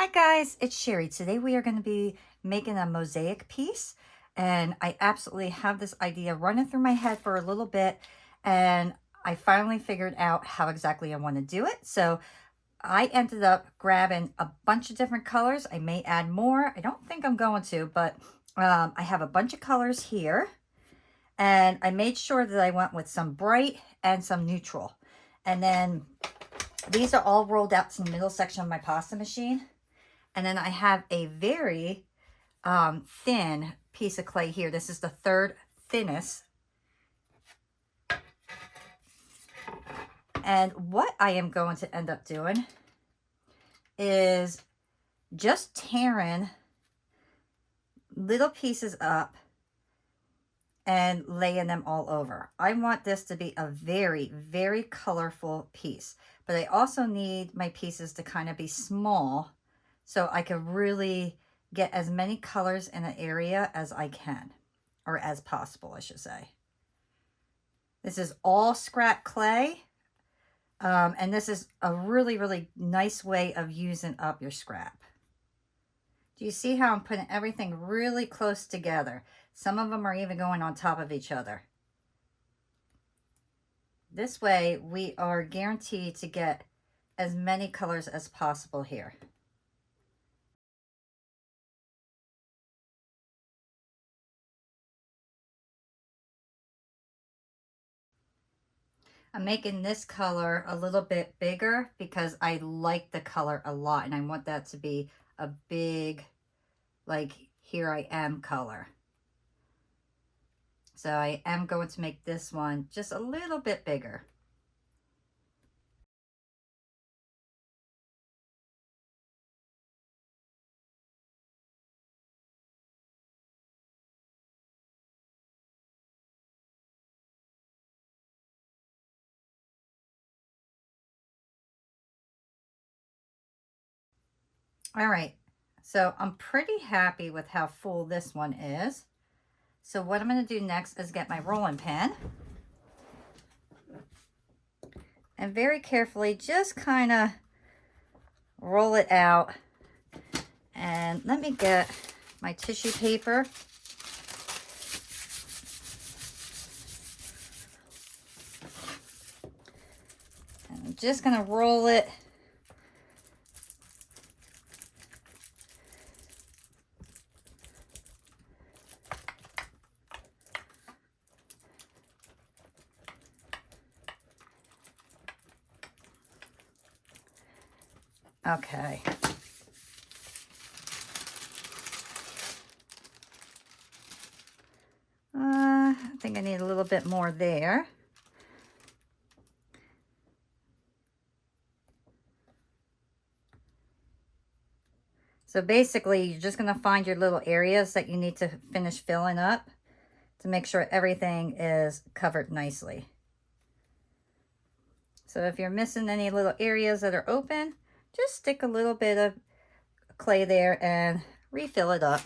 Hi guys, it's Sherry. Today we are going to be making a mosaic piece, and I absolutely have this idea running through my head for a little bit, and I finally figured out how exactly I want to do it. So I ended up grabbing a bunch of different colors. I may add more. I don't think I'm going to, but I have a bunch of colors here, and I made sure that I went with some bright and some neutral. And then these are all rolled out to the middle section of my pasta machine. And then I have a very thin piece of clay here. This is the third thinnest. And what I am going to end up doing is just tearing little pieces up and laying them all over. I want this to be a very, very colorful piece, but I also need my pieces to kind of be small so I can really get as many colors in an area as I can, or as possible, I should say. This is all scrap clay, and this is a really, really nice way of using up your scrap. Do you see how I'm putting everything really close together? Some of them are even going on top of each other. This way, we are guaranteed to get as many colors as possible here. I'm making this color a little bit bigger because I like the color a lot, and I want that to be a big, like, here I am color. So I am going to make this one just a little bit bigger. All right, so I'm pretty happy with how full this one is. So what I'm going to do next is get my rolling pin and very carefully just kind of roll it out. And let me get my tissue paper. And I'm just going to roll it okay. I think I need a little bit more there. So basically, you're just going to find your little areas that you need to finish filling up to make sure everything is covered nicely. So if you're missing any little areas that are open, just stick a little bit of clay there and refill it up.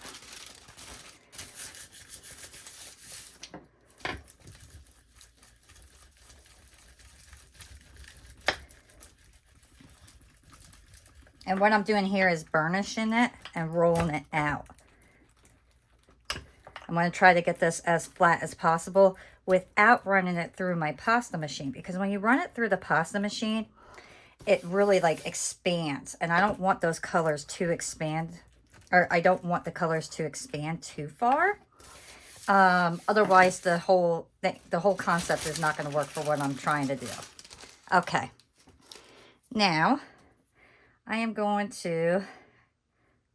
And what I'm doing here is burnishing it and rolling it out. I'm going to try to get this as flat as possible without running it through my pasta machine, because when you run it through the pasta machine, it really like expands, and I don't want those colors to expand, or I don't want the colors to expand too far. Otherwise the whole concept is not going to work for what I'm trying to do. Okay, now I am going to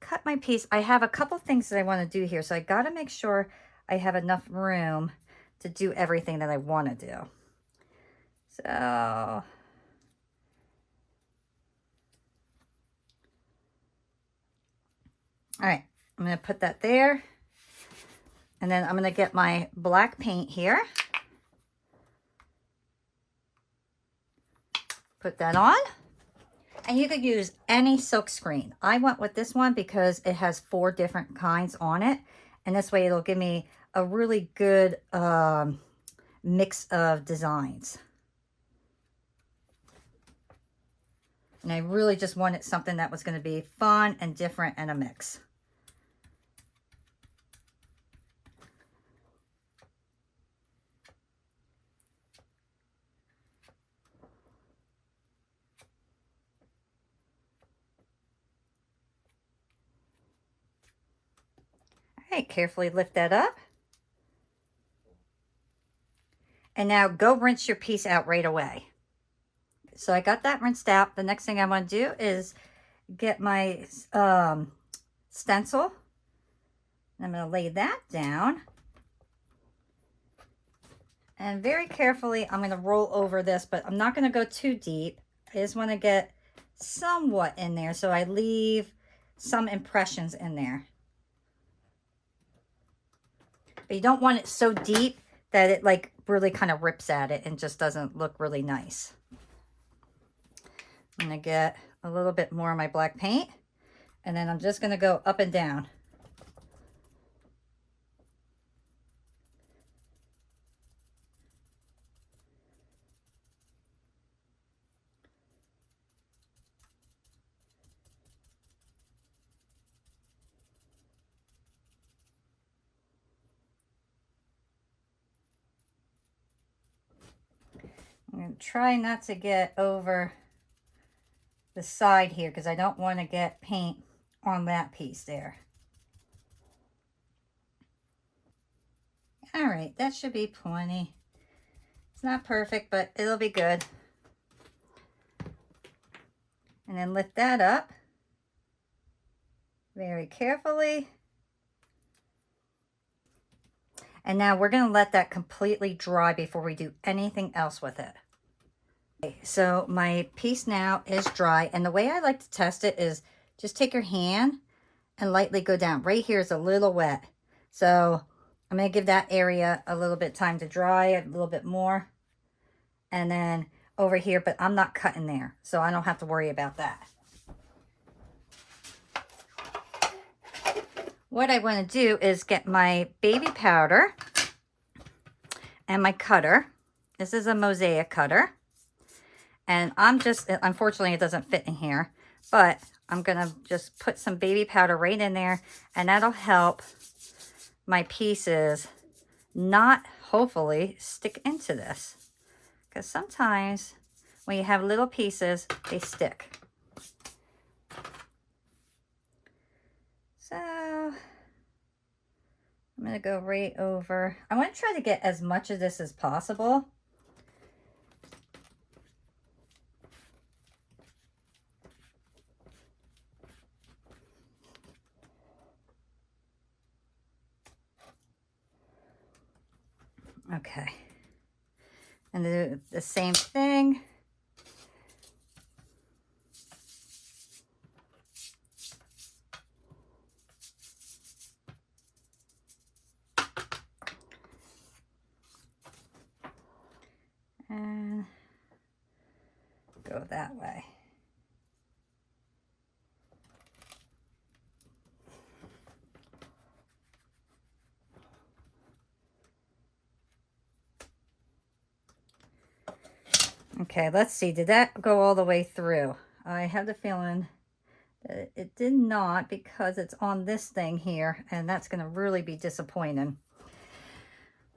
cut my piece. I have a couple things that I want to do here, so I got to make sure I have enough room to do everything that I want to do. So all right, I'm going to put that there. And then I'm going to get my black paint here. Put that on. And you could use any silk screen. I went with this one because it has 4 different kinds on it. And this way it'll give me a really good mix of designs. And I really just wanted something that was going to be fun and different and a mix. All right, carefully lift that up. And now go rinse your piece out right away. So I got that rinsed out. The next thing I want to do is get my stencil. I'm going to lay that down. And very carefully, I'm going to roll over this, but I'm not going to go too deep. I just want to get somewhat in there so I leave some impressions in there. But you don't want it so deep that it like really kind of rips at it and just doesn't look really nice. I'm going to get a little bit more of my black paint, and then I'm just going to go up and down. I'm going to try not to get over the side here because I don't want to get paint on that piece there. All right, that should be plenty. It's not perfect, but it'll be good. And then lift that up very carefully. And now we're going to let that completely dry before we do anything else with it. Okay, so my piece now is dry, and the way I like to test it is just take your hand and lightly go down. Right here is a little wet, so I'm going to give that area a little bit time to dry, a little bit more. And then over here, but I'm not cutting there, so I don't have to worry about that. What I want to do is get my baby powder and my cutter. This is a Mosaic cutter. And I'm just, unfortunately it doesn't fit in here, but I'm going to just put some baby powder right in there, and that'll help my pieces not, hopefully, stick into this. Because sometimes when you have little pieces, they stick. So I'm going to go right over. I want to try to get as much of this as possible. Okay. And do the same thing. And go that way. Okay, let's see. Did that go all the way through? I have the feeling that it did not, because it's on this thing here, and that's going to really be disappointing.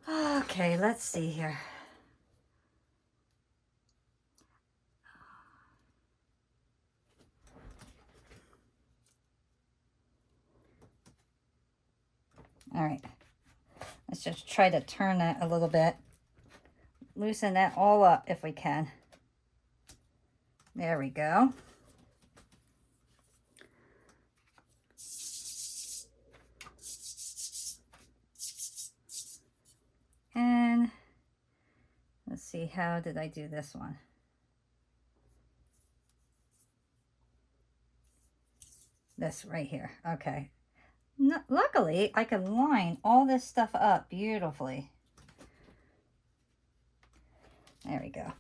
Okay, let's see here. All right, let's just try to turn that a little bit. Loosen that all up if we can. There we go. And let's see, how did I do this one? This right here. Okay. No, luckily, I can line all this stuff up beautifully. There we go.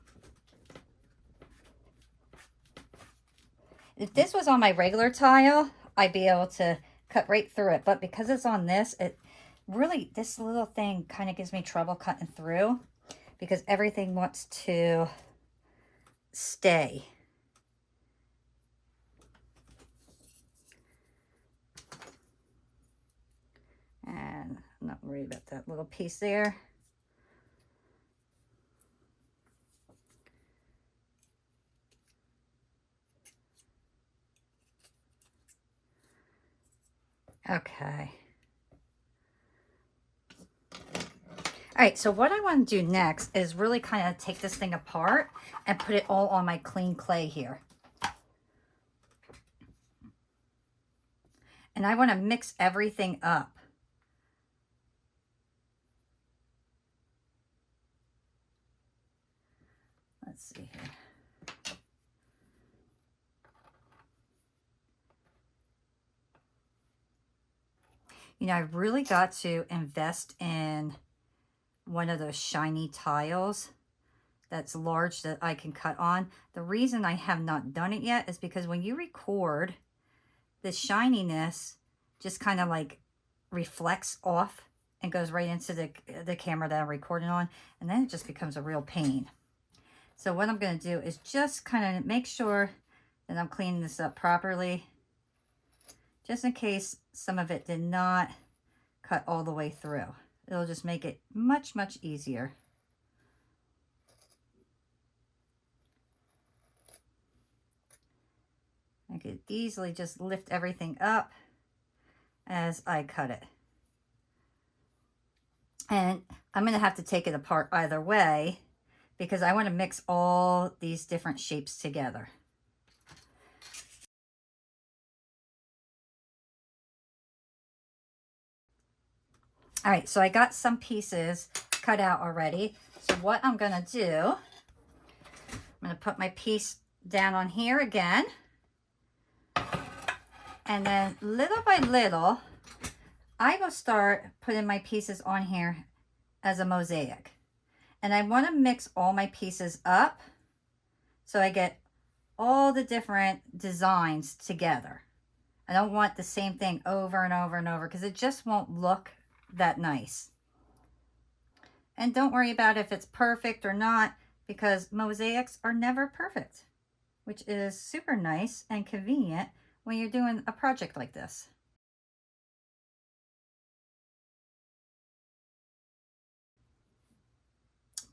If this was on my regular tile, I'd be able to cut right through it. But because it's on this, it really, this little thing kind of gives me trouble cutting through, because everything wants to stay. And I'm not worried about that little piece there. Okay. All right, so what I want to do next is really kind of take this thing apart and put it all on my clean clay here. And I want to mix everything up. Let's see here. You know, I really got to invest in one of those shiny tiles that's large that I can cut on. The reason I have not done it yet is because when you record, the shininess just kind of like reflects off and goes right into the camera that I'm recording on, and then it just becomes a real pain. So what I'm going to do is just kind of make sure that I'm cleaning this up properly, just in case some of it did not cut all the way through. It'll just make it much, much easier. I could easily just lift everything up as I cut it. And I'm going to have to take it apart either way because I want to mix all these different shapes together. All right, so I got some pieces cut out already. So what I'm going to do, I'm going to put my piece down on here again. And then little by little, I will start putting my pieces on here as a mosaic. And I want to mix all my pieces up so I get all the different designs together. I don't want the same thing over and over and over because it just won't look that nice. And don't worry about if it's perfect or not, because mosaics are never perfect, which is super nice and convenient when you're doing a project like this.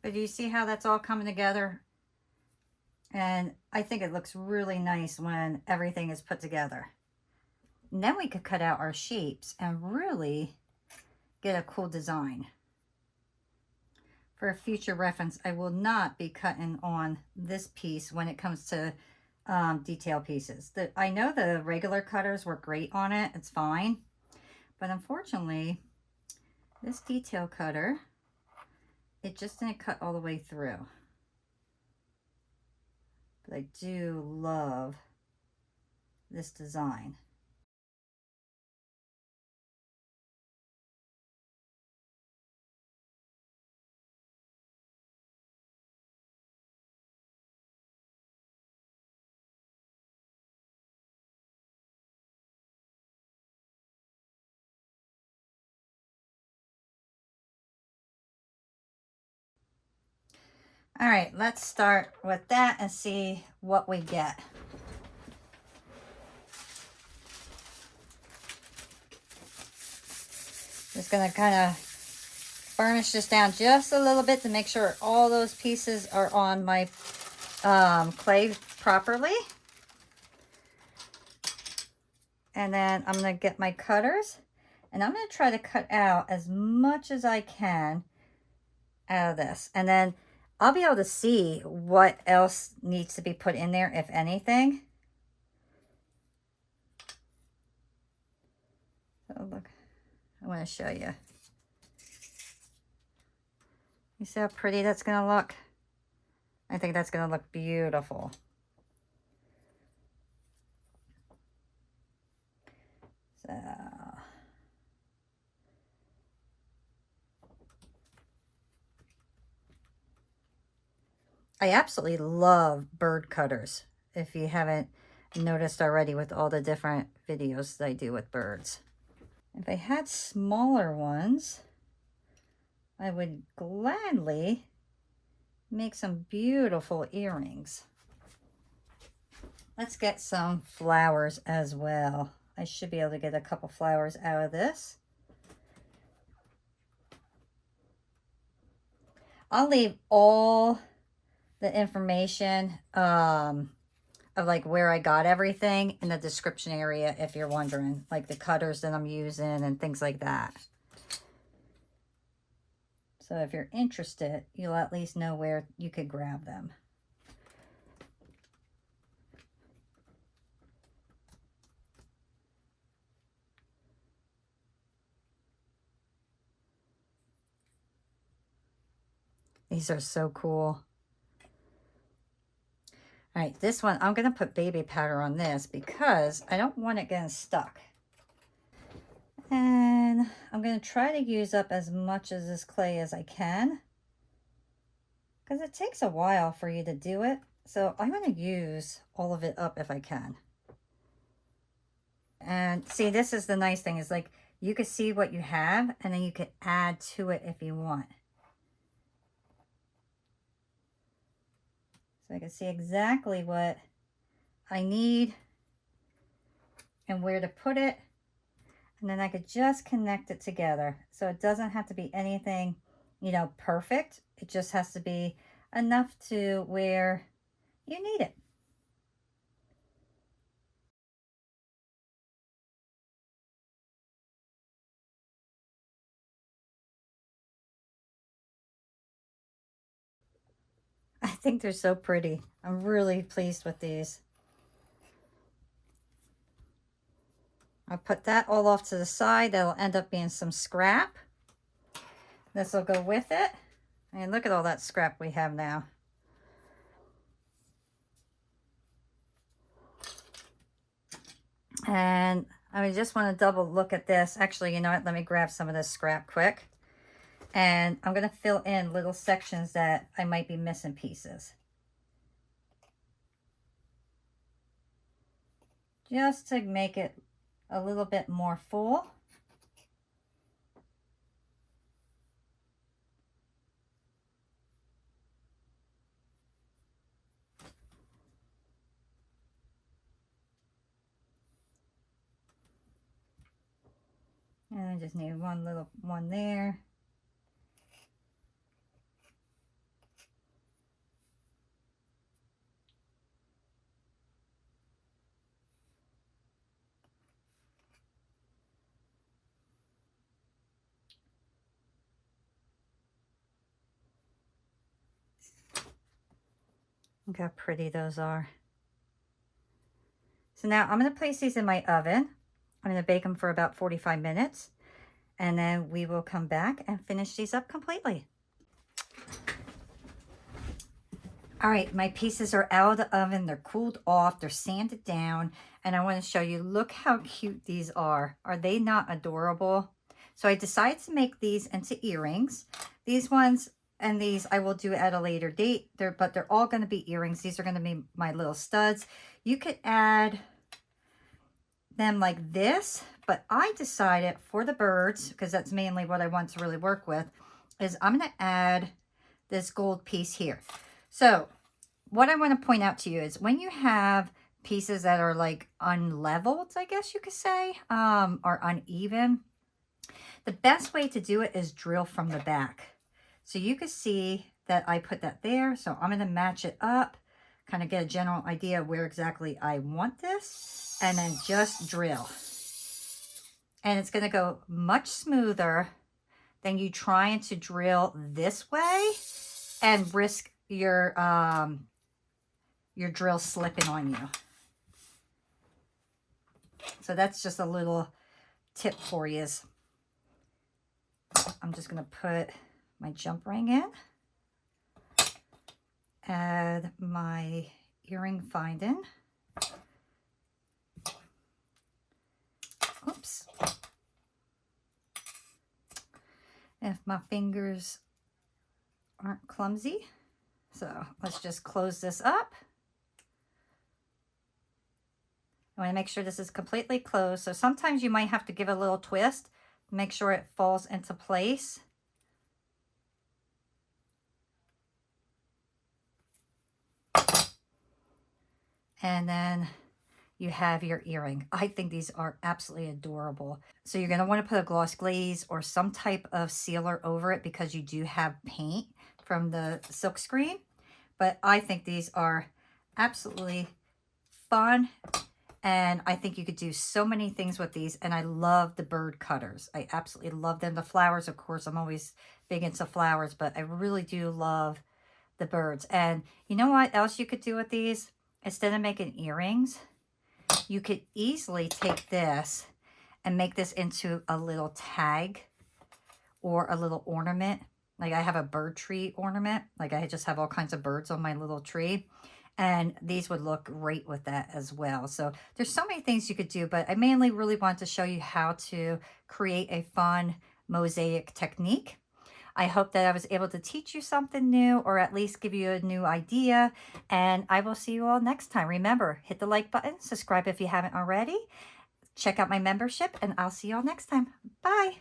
But do you see how that's all coming together? And I think it looks really nice when everything is put together. And then we could cut out our shapes and really get a cool design. For a future reference, I will not be cutting on this piece when it comes to detail pieces. I know the regular cutters work great on it. It's fine. But unfortunately, this detail cutter, it just didn't cut all the way through. But I do love this design. All right, let's start with that and see what we get. Just gonna kind of burnish this down just a little bit to make sure all those pieces are on my clay properly. And then I'm gonna get my cutters and I'm gonna try to cut out as much as I can out of this. And then I'll be able to see what else needs to be put in there, if anything. So look, I want to show you. You see how pretty that's going to look? I think that's going to look beautiful. So I absolutely love bird cutters, if you haven't noticed already with all the different videos that I do with birds. If I had smaller ones, I would gladly make some beautiful earrings. Let's get some flowers as well. I should be able to get a couple flowers out of this. I'll leave all the information of like where I got everything in the description area if you're wondering, like the cutters that I'm using and things like that. So if you're interested, you'll at least know where you could grab them. These are so cool. All right, this one, I'm going to put baby powder on this because I don't want it getting stuck. And I'm going to try to use up as much of this clay as I can, because it takes a while for you to do it. So I'm going to use all of it up if I can. And see, this is the nice thing, is like you can see what you have and then you can add to it if you want. So I can see exactly what I need and where to put it. And then I could just connect it together. So it doesn't have to be anything, you know, perfect. It just has to be enough to where you need it. I think they're so pretty. I'm really pleased with these. I'll put that all off to the side. That'll end up being some scrap. This will go with it. And look at all that scrap we have now. And I just want to double look at this. Actually, you know what? Let me grab some of this scrap quick. And I'm going to fill in little sections that I might be missing pieces. Just to make it a little bit more full. And I just need one little one there. Look how pretty those are. So now I'm going to place these in my oven. I'm going to bake them for about 45 minutes. And then we will come back and finish these up completely. All right, my pieces are out of the oven. They're cooled off. They're sanded down. And I want to show you, look how cute these are. Are they not adorable? So I decided to make these into earrings. These ones and these I will do at a later date. But they're all going to be earrings. These are going to be my little studs. You could add them like this, but I decided for the birds, because that's mainly what I want to really work with, is I'm going to add this gold piece here. So what I want to point out to you is when you have pieces that are like unleveled, I guess you could say, or uneven, the best way to do it is drill from the back. So you can see that I put that there. So I'm going to match it up, kind of get a general idea of where exactly I want this, and then just drill. And it's going to go much smoother than you trying to drill this way and risk your drill slipping on you. So that's just a little tip for you. I'm just going to put my jump ring in, add my earring finding. Oops. If my fingers aren't clumsy. So let's just close this up. I want to make sure this is completely closed. So sometimes you might have to give a little twist, make sure it falls into place. And then you have your earring. I think these are absolutely adorable. So you're going to want to put a gloss glaze or some type of sealer over it because you do have paint from the silk screen. But I think these are absolutely fun. And I think you could do so many things with these. And I love the bird cutters. I absolutely love them. The flowers, of course, I'm always big into flowers, but I really do love the birds. And you know what else you could do with these? Instead of making earrings, you could easily take this and make this into a little tag or a little ornament. Like I have a bird tree ornament. Like I just have all kinds of birds on my little tree. And these would look great with that as well. So there's so many things you could do, but I mainly really want to show you how to create a fun mosaic technique. I hope that I was able to teach you something new, or at least give you a new idea. And I will see you all next time. Remember, hit the like button, subscribe if you haven't already. Check out my membership, and I'll see you all next time. Bye.